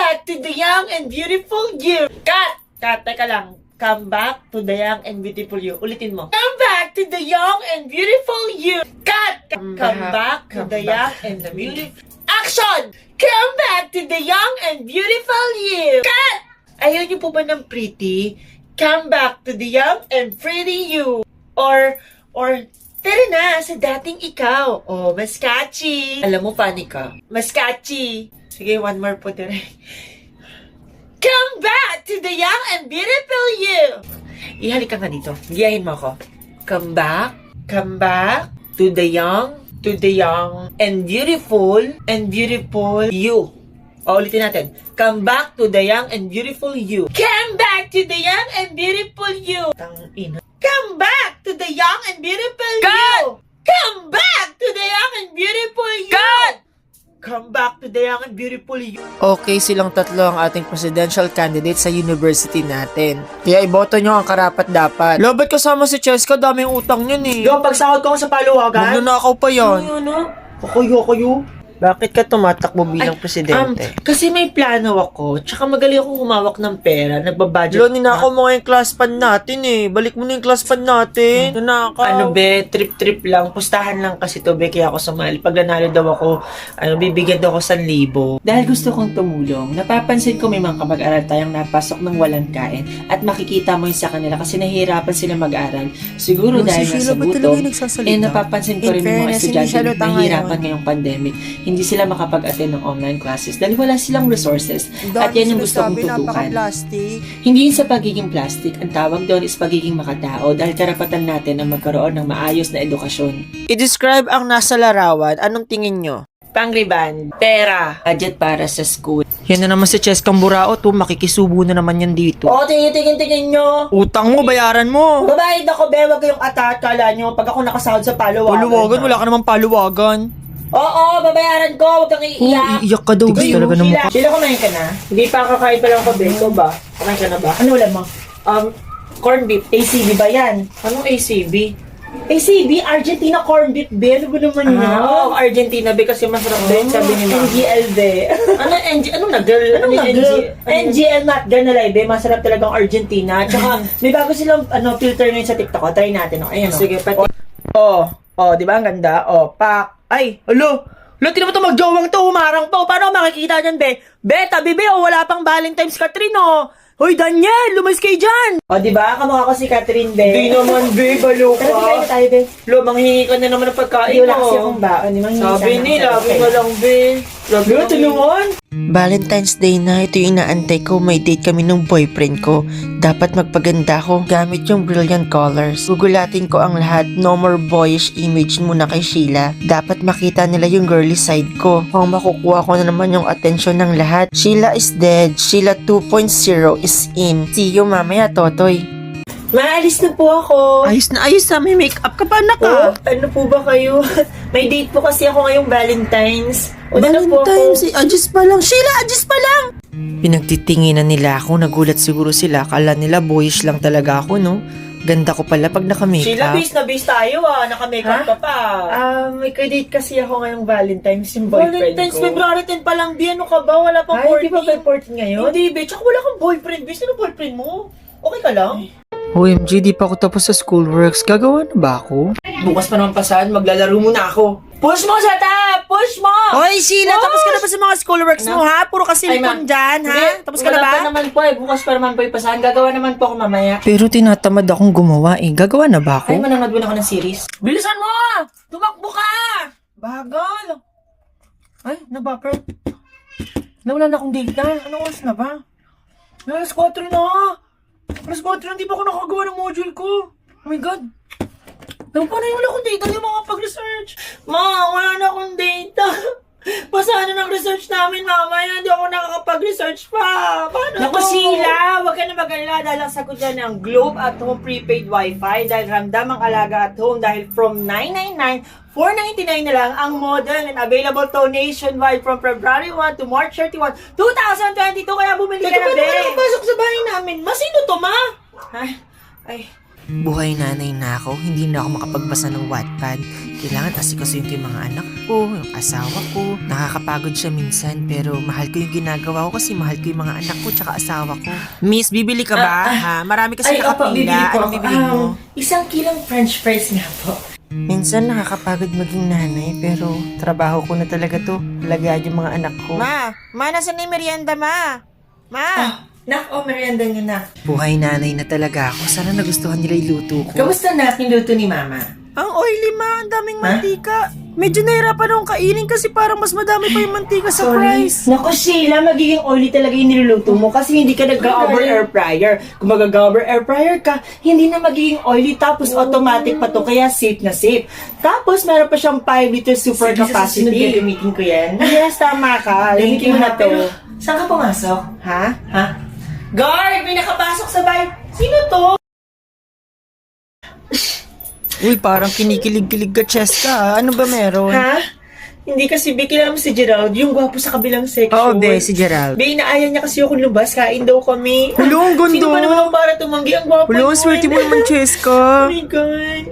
back to the young and beautiful you. Cut! Cut, teka lang. Come back to the young and beautiful you. Ulitin mo. Come back to the young and beautiful you. Cut! Come back to the young and the beautiful... Action! Come back to the young and beautiful you. Cut! Ayaw niyo po ba ng pretty? Come back to the young and pretty you. Or, tara na, sa dating ikaw. Oh, mas catchy. Alam mo, funny ka. Mas catchy. Sige, one more po dire. Come back to the young and beautiful you. Ihalik ka nga dito. Giyahin mo ako. Come back to the young and beautiful you. O, ulitin natin. Come back to the young and beautiful you. Come back to the young and beautiful you. Tangina. Come back to the young and beautiful you. Come back to the young and beautiful you. Come back to the young and beautiful you. Okay, silang tatlo ang ating presidential candidate sa university natin. Kaya iboto nyo ang karapat-dapat. Lo, ba't kasama si Cheska? Daming utang yun eh. Yo, pagsahod ko sa paluwagan. Magnanakaw pa yan. Ano? Kayo. Bakit ka tumatakbo bilang presidente? Kasi may plano ako. Tsaka magaling ako humawak ng pera. Nagbabudget. Lo, ninakaw mo nga yung class fund natin eh. Balik mo na yung class fund natin. Nanakaw. Ano be, trip lang. Pustahan lang kasi to be, kaya ako sumali. Pag nanalo daw ako, bibigyan daw ako 1,000. Dahil gusto kong tumulong, napapansin ko may mga kamag-aral tayong napasok ng walang kain. At makikita mo yun sa kanila kasi nahihirapan sila mag-aral. Siguro dahil nasa gutom. Napapansin ko rin yung mga estudyante nahihirapan ngayong pandemic. Hindi sila makapag-attend ng online classes dahil wala silang resources. At yan yung gusto kong tutukan. Hindi yun sa pagiging plastic. Ang tawag doon is pagiging makatao dahil karapatan natin na magkaroon ng maayos na edukasyon. I-describe ang nasa larawan. Anong tingin nyo? Pangriban, pera, budget para sa school. Yan na naman si Cheskang Buraot. Makikisubo na naman yan dito. O, tingin nyo. Utang mo, bayaran mo. Babayad ako, be. Huwag kayong atakala nyo pag ako nakasahod sa paluwagan. Paluwagan? Wala ka naman paluwagan. Oo, babayaran ko. Huwag kang iiyak. Iiyak ka daw. Gusto talaga ng mukha. Sheila, kumain ka na? Hindi pa kakain pa lang ako, be. Ikaw ba? Kumain ka na ba? Ano ulam mo? Corn beef. ACB ba yan? Anong ACB? ACB, Argentina corn beef, be. Ano ba naman yun? Oo, Argentina, be. Kasi masarap din, sabi ni Mama. NGL, be. Anong na-girl? Anong na-girl? NGL, not girl na be. Masarap talagang Argentina. Tsaka, may bago silang filter ngayon sa TikTok. O, try natin. O, ayan, o. Sige, pati. Di ba? Ang ganda. Pak. Ay, alo, tinan mo ito, magjowang to, humarang to. Paano makikita dyan, be? Be, tabi, be, wala pang Valentine's, Catherine, Hoy, Daniel, lumis kayo dyan. Diba? Kamukha ko si Catherine, be. Di naman, be, balo ka. Tara, kain na tayo, be. Lo, manghingi ka na naman ng pagkain mo. Wala kasi akong baon. Sabi ni, lagi ka lang, be. Lagi ka tulungan. Valentine's Day na, ito yung inaantay ko. May date kami ng boyfriend ko. Dapat magpaganda ko gamit yung brilliant colors. Gugulatin ko ang lahat. No more boyish image muna kay Sheila. Dapat makita nila yung girly side ko. Kung makukuha ko na naman yung atensyon ng lahat. Sheila is dead. Sheila 2.0 is in. See you mamaya, Totoy. Maalis na po ako. Ayos na. May makeup ka pa na ka. Ano po ba kayo? May date po kasi ako ngayong Valentine's. Valentine's, adjust pa lang. Sheila, adjust pa lang. Pinagtitinginan nila ako. Nagulat siguro sila. Kala nila boyish lang talaga ako, no? Ganda ko pala pag naka-makeup. Sheila, base na base tayo naka-makeup ka pa. May date kasi ako ngayong Valentine's yung boyfriend ko. February 10 pa lang, di ano ka ba? Wala pang 14. Di ba may 14 ngayon? Hindi, be. Tsaka wala kang boyfriend, base. Ano boyfriend mo? Okay ka lang? OMG, di pa ako tapos sa schoolworks. Gagawa na ba ako? Bukas pa naman pasahan, maglalaro muna ako. Push mo sa top! Push mo! Hoy, Sheila, tapos ka na ba sa mga schoolworks mo, ha? Puro kasi lipon dyan, ha? Tapos ka na ba? Wala pa naman po bukas pa naman po pasahan. Gagawa naman po ako mamaya. Pero tinatamad akong gumawa eh. Gagawa na ba ako? Ay, mananood mo na ako ng series. Bilisan mo! Tumakbo ka! Bagal! Ay, nabapper. Nawala na akong data. Anong oras na ba? Alas 4 na! Alas 4 na, di ba ako nakagawa ng module ko? Oh my God! Paano yung wala akong data? Yung mga pag-research? Ma, wala na akong data. Pasana ng research namin, mamaya. Hindi ako nakakapag-research pa. Paano Naku, Sheila, huwag ka na mag-alala dahil ang sagot dyan ng Globe at Home Prepaid Wi-Fi dahil ramdam ang alaga at home dahil from $999, $499 na lang ang model and available to nationwide from February 1 to March 31, 2022. Kaya bumili ka na, Paano be. ka nakapasok sa bahay namin? Ma, sino to, ma? Ay, Buhay nanay na ako, hindi na ako makapagbasa ng Wattpad. Kailangan asikasuhin ko yung mga anak ko, yung asawa ko. Nakakapagod siya minsan, pero mahal ko yung ginagawa ko kasi mahal ko yung mga anak ko tsaka asawa ko. Miss, bibili ka ba? Ha? Marami kasi opo, bibili nakapila. po Anong ako. bibili mo? Isang kilong french fries nga po. Minsan nakakapagod maging nanay, pero trabaho ko na talaga to. Alagaan yung mga anak ko. Ma, nasan na yung merienda, ma? Nak, merienda nyo na. Buhay nanay na talaga ako. Sana nagustuhan nila yung luto ko. Kamusta na yung luto ni Mama? Ang oily, ma. Ang daming Ha? mantika. Medyo nahirapan akong kainin kasi parang mas madami pa yung mantika sa fries. Naku, Sheila, magiging oily talaga yung niluluto mo kasi hindi ka nag-over air fryer. Kung mag-over air fryer ka, hindi na magiging oily tapos automatic pa to kaya safe na safe. Tapos meron pa siyang 5 liter super Sige, sa susunod capacity. gagamitin ko yan. Yes, tama ka. Gamitin mo na to. Pero, saan ka pumasok? Ha? Ha? Guard! May nakapasok sa bahay! Sino to? Uy, parang kinikilig-kilig ka, Cheska. Ano ba meron? Ha? Hindi kasi, Be, kilala mo si Gerald, yung gwapo sa kabilang section. Oo, be, si Gerald. Be, inaaya niya kasi ako lumabas, kain daw kami. Hulo, ang ganda. Sino ba naman ang para tumanggi? Ang gwapo Hulo, ang nun. swerte mo naman, Oh Cheska. my God.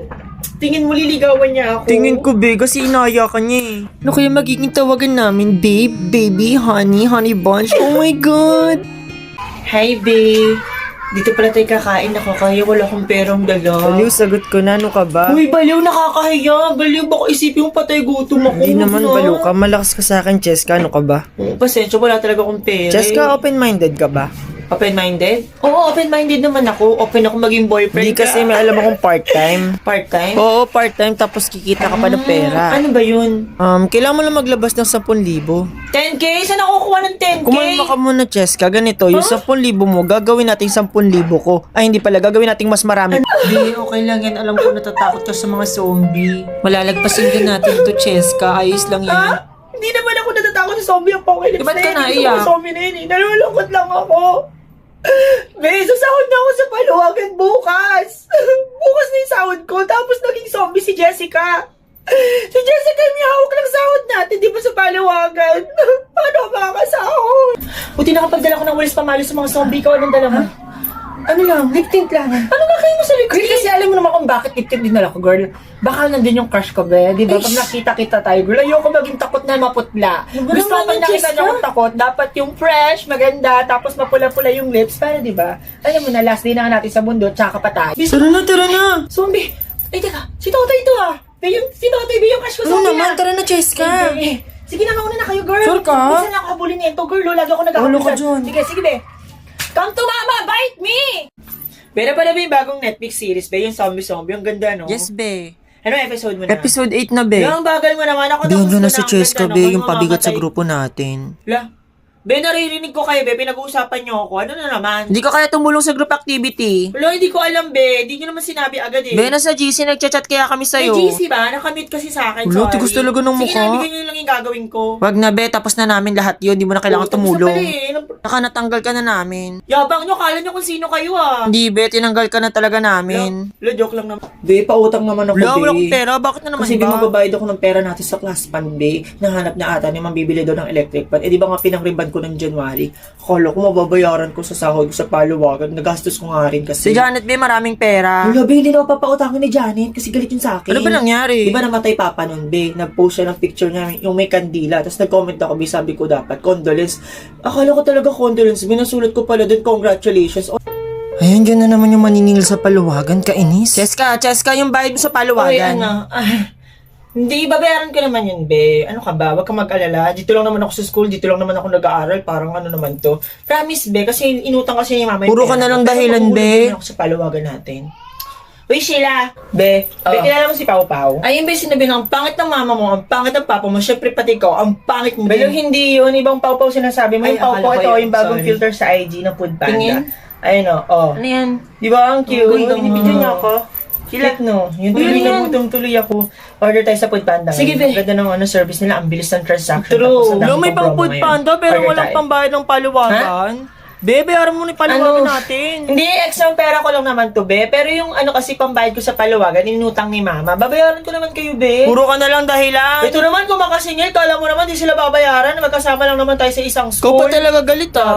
Tingin mo liligawan niya ako. Tingin ko, be, kasi inaya ka niya eh. Ano kaya magiging tawagan namin? Babe, baby, honey bunch. Oh my God. Hi, Be. Dito pala tayo kakain ako, kaya wala akong perang dala. Aliw, sagot ko na. Ano ka ba? Uy, baliw, nakakahiya. Baliw, baka isipin mo patay gutom ako. Hindi naman No? balo ka. Malakas ka sa akin, Cheska. Ano ka ba? Pasensya, wala talaga akong pera. Cheska, open-minded ka ba? Open-minded? Oo, open-minded naman ako. Open ako maging boyfriend. Hindi kasi may alam akong part-time. Part-time? Oo, part-time tapos kikita ka pa ng pera. Ano ba yun? Kailangan mo lang maglabas ng 10,000. 10K? Saan ako kukuha ng 10K? Kumalma ka muna, Cheska. Ganito, yung 10,000 mo, gagawin natin 10,000 ko. Ay, hindi pala. Gagawin natin mas marami. Di, okay lang yan. Alam ko natatakot ka sa mga zombie. Malalagpasin din natin to, Cheska. Ayos lang yan. Ha? Hindi naman ako natatakot sa zombie apocalypse. Ba't ka na yun. naiyak? Gusto ko sa zombie na yun eh. Nalulungkot lang ako. Be, sasahod na ako sa paluwagan bukas. Bukas na yung sahod ko. Tapos naging zombie si Jessica. Si Jessica yung may hawak ng sahod natin, di ba sa palawagan? Paano ako makakasahod? Buti nakapagdala ko ng walis pamalo sa mga zombie ko. Anong dala mo? Ano lang? Lip tint lang. Ano ba kayo mo sa lip tint? Kasi alam mo naman kung bakit lip tint dinala ko, girl. Baka nandun yung crush ko, be. Di ba? Pag nakita-kita tayo, girl, ayoko maging takot na maputla. Gusto ko pag nakita niyo akong takot, dapat yung fresh, maganda, tapos mapula-pula yung lips, para di ba? Alam mo na, last day na natin sa mundo, tsaka pa tayo. Tara na. Zombie! Ay, teka, si Totoy ito ah! Si Totoy, be, yung crush ko, Ano zombie naman? ah! Tara na, Cheska. Sige na, mauna na kayo, girl. Sure ka? Minsan lang ako habulin nito, girl. Lagi ako Ulo ka nag-ahabulan. dyan. Sige, be. Come to mama, bite me! Pero pala ba yung bagong Netflix series, be? Yung zombie-zombie. Ang ganda, no? Yes, be. Anong episode mo na? Episode 8 na, be. Yung bagal mo naman. Ako Diyan gusto na si ang Cheska, ganda, be. no? Yung pabigat sa Mamamatay. grupo natin. La, be, naririnig ko kayo, be. Pinag-uusapan niyo ako. Ano na naman? Hindi ka kaya tumulong sa group activity. Wala, hindi ko alam, be. Hindi niyo naman sinabi agad, eh. Be, nasa GC, nagchat-chat kaya kami May sa'yo. GC ba? Nakamute kasi sa akin. Wala, sorry. tigas talaga ng Sige mukha. na, bigyan niyo lang yung gagawin ko. Wag na, be. Tapos na namin lahat yun. Di mo na kailangan Oo, tapos na pala, tumulong. eh. Saka natanggal ka na namin. Yabang nyo, kala nyo kung sino kayo, ah. Hindi, be. Tinanggal ka na talaga namin. Lo, joke lang naman. Be, pautang naman ako, Wala, wala akong pera. Bakit na naman Kasi ba? magbabayad ako ng pera natin sa class fund, be. Nahanap niya ata ni mambibili daw ng electric fan. Eh, di ba nga pinang-riban ko ng January? Akala ko mababayaran ko sa sahod ko sa paluwagan. Nagastos ko nga rin kasi. Si Janet, be, maraming pera. Wala, be, hindi na ako papautangin ni Janet kasi galit yun sa akin. Ano ba nangyari? Di ba namatay papa nun, be? Nag-post siya ng picture niya, yung may kandila. Tapos nag-comment ako, be, sabi ko dapat, condolence. Akala ko talaga condolence. Binasulat ko pala dun, congratulations. Ayan, dyan na naman yung maniningil sa paluwagan. Kainis. Cheska, yung bayad mo sa Oy, paluwagan. ano? Hindi, babayaran ko naman yun, be. Ano ka ba? Huwag kang mag-alala. Dito lang naman ako sa school. Dito lang naman ako nag-aaral. Parang ano naman to. Promise, be. Kasi inutang kasi ni mama yung Puro ka pera na ko. lang Pero dahilan, magugulat be. din ako sa paluwagan natin. Uy, Sheila! Be, be, kilala mo si Pau Pau? Ayun, be, sinabi ng pangit ng mama mo, ang pangit ng papa mo, syempre pati ikaw, ang pangit mo. Pero hindi yun, ibang Pau Pau sinasabi mo. Yung Pau Pau, ito, yung bagong filter sa IG ng Food Panda. Tingin? Ayun, oh. Ano yan? Di ba ang cute? Ang ganda Binibidyo nga. niya ako. Sila, no? Yung Uy, tuloy ano na yan? gutom tuloy ako. Order tayo sa Food Panda. Sige, ngayon. be. Ganda ng ano, service nila. Ang bilis ng transaction. True. Tapos ang dami Wala, may pang pang promo food ngayon. panda, pero Order walang tayo. pambayad ng paluwagan. Be, bayaran mo na yung paluwagan Ano? natin. Hindi, extra pera ko lang naman to, be. Pero yung ano kasi pambayad ko sa paluwagan, inutang ni mama. Babayaran ko naman kayo, be. Puro ka na lang dahilan. Ito naman, kung makasingil, kala mo naman di sila babayaran. Magkasama lang naman tayo sa isang Ikaw school. pa talaga galit ah.